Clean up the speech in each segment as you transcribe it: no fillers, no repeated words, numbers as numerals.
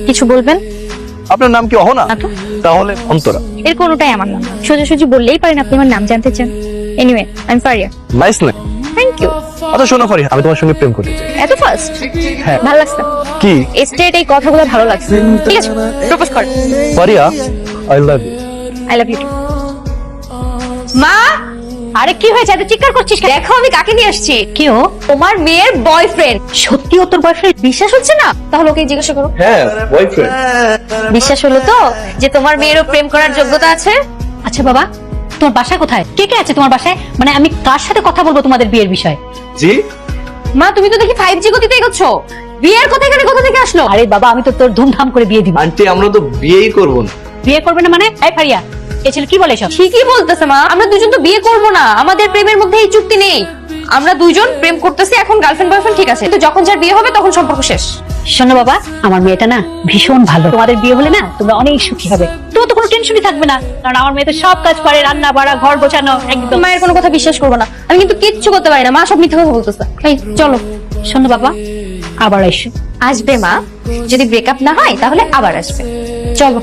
কিছু বলবেন? আপনার নাম কি অহনা? তাহলে অন্তরা। এর কোনোটাই আমার নাম না। সোজাসুজি বললেই পারেন আপনি আমার নাম জানতে চান। Anyway, I am Faria. Nice name. Thank you. আচ্ছা শোনো ফারিয়া, আমি তোমার সঙ্গে প্রেম করতে চাই। এত ফাস্ট? হ্যাঁ। ভালো লাগছে। কি? স্ট্রেট এই কথাগুলো ভালো লাগছে। ঠিক আছে, প্রপোজ কর। Faria, I love you. I love you. মা, আরে কি হয়েছে? এত চিৎকার করছিস কেন? দেখো আমি কাকে নিয়ে আসছি। কি ও? তোমার মেয়ের বয়ফ্রেন্ড। সত্যি ও তোর বয়ফ্রেন্ড? বিশ্বাস হচ্ছে না? তাহলে ওকে জিজ্ঞাসা করো। হ্যাঁ, বয়ফ্রেন্ড। বিশ্বাস হলো তো যে তোমার মেয়েরও প্রেম করার যোগ্যতা আছে? আচ্ছা বাবা, তোমার বাসা কোথায়? কে কে আছে তোমার বাসায়? মানে আমি কার সাথে কথা বলবো তোমাদের বিয়ের বিষয়? জি? মা, তুমি তো দেখি 5G গতিতে এগোচ্ছ। বিয়ের কথা এখানে কোথা থেকে আসলো? আরে বাবা, আমি তো তোর ধুমধাম করে বিয়ে দিব। আন্টি, আমরা তো বিয়েই করব না। বিয়ে করবে না মানে? এই ফারিয়া, এ ছেলে কি বলে সব? ঠিকই বলতেছে মা, আমরা দুজন তো বিয়ে করব না। আমাদের প্রেমের মধ্যে এই চুক্তি নেই। আমরা দুজন প্রেম করতেছি, এখন গার্লফ্রেন্ড বয়ফ্রেন্ড ঠিক আছে, কিন্তু যখন যার বিয়ে হবে তখন সম্পর্ক শেষ। শোনো বাবা, আমার মেয়েটা না ভীষণ ভালো। তোমাদের বিয়ে হলে না তোমরা অনেক সুখী হবে। তোমার তো কোনো টেনশনই থাকবে না, কারণ আমার মেয়ে তো সব কাজ করে, রান্না বাড়া, ঘর গোছানো, একদম। মায়ের কোনো কথা বিশ্বাস করবো না, আমি কিন্তু কিচ্ছু করতে পারি না। মা সব মিথ্যা কথা বলতেছে। এই চলো। শোনো বাবা, আবার এসো। আসবে মা, যদি ব্রেকআপ না হয় তাহলে আবার আসবে। চলো।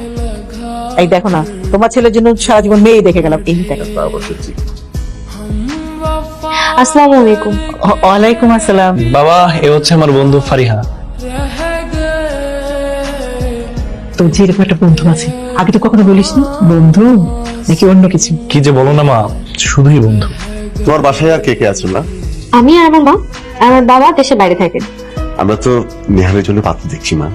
এই দেখো না, তোমার ছেলের জন্য সারা জীবন মেয়ে দেখে গেলাম। এই দেখো। আসসালামু আলাইকুম। ওয়ালাইকুম আসসালাম। বাবা, এ হচ্ছে আমার বন্ধু ফারিহা। তোর যে এরকম একটা বন্ধু আছে, আগে তো কখনো বলিস না বন্ধু, নাকি অন্য কিছু? কি যে বলো না মা, শুধুই বন্ধু। তোমার বাসায় আর কে কে আছেন না? আমি আর আমার মা, আমার বাবা দেশের বাইরে থাকেন। আমরা তো নেহারের জন্য পাত্র দেখছি মা।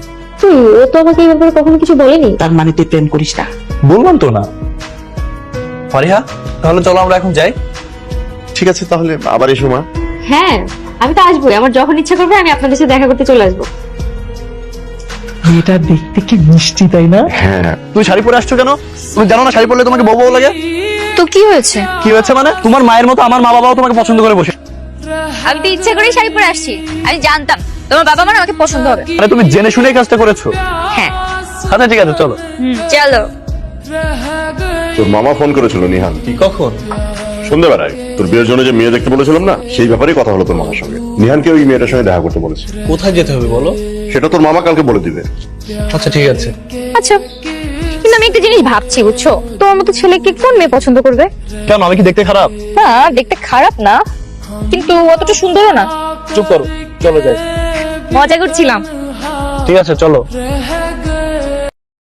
ও তো আমাকে এই ব্যাপারে কখনো কিছু বলেনি। তার মানে তুই প্রেম করিস না? বললাম তো না। ফারিহা, তাহলে চলো আমরা এখন যাই। ঠিক আছে, তাহলে আবার এসো মা। হ্যাঁ, আমি তো আসবোই। আমার যখন ইচ্ছা করবে আমি আপনাদের সাথে দেখা করতে চলে আসবো। মেয়েটা দেখতে কি মিষ্টি, তাই না? হ্যাঁ। তুমি শাড়ি পরে আসছো কেন? তুমি জানো না শাড়ি পরলে তোমাকে বউ বউ লাগে? তো কি হয়েছে? কি হয়েছে মানে? তোমার মায়ের মতো আমার মা বাবাও তোমাকে পছন্দ করে বসে। আমি তো ইচ্ছা করেই শাড়ি পরে আসছি। আমি জানতাম তোমার বাবা মানে আমাকে পছন্দ হবে। মানে তুমি জেনে শুনেই কাজটা করেছো? হ্যাঁ। আচ্ছা ঠিক আছে, চলো। চলো। তোর মামা ফোন করেছিল নিহান। কি কখন? সন্ধ্যাবেলায় তোর বিয়ের জন্য যে মেয়ে দেখতে বলেছিলাম না, সেই ব্যাপারেই কথা হলো তোর মামার সঙ্গে। নিহানকে ওই মেয়েটার সঙ্গে দেখা করতে বলেছে। কোথায় যেতে হবে বলো? সেটা তোর মামা কালকে বলে দিবে। আচ্ছা ঠিক আছে। আচ্ছা, কিন্তু আমি একটা জিনিস ভাবছি, বুঝছো? তোমার মতো ছেলেকে কোন মেয়ে পছন্দ করবে? কেন, আমি কি দেখতে খারাপ? না, দেখতে খারাপ না, কিন্তু অতটা সুন্দরও না। চুপ করো, চলো যাই। মজা করছিলাম। ঠিক আছে চলো।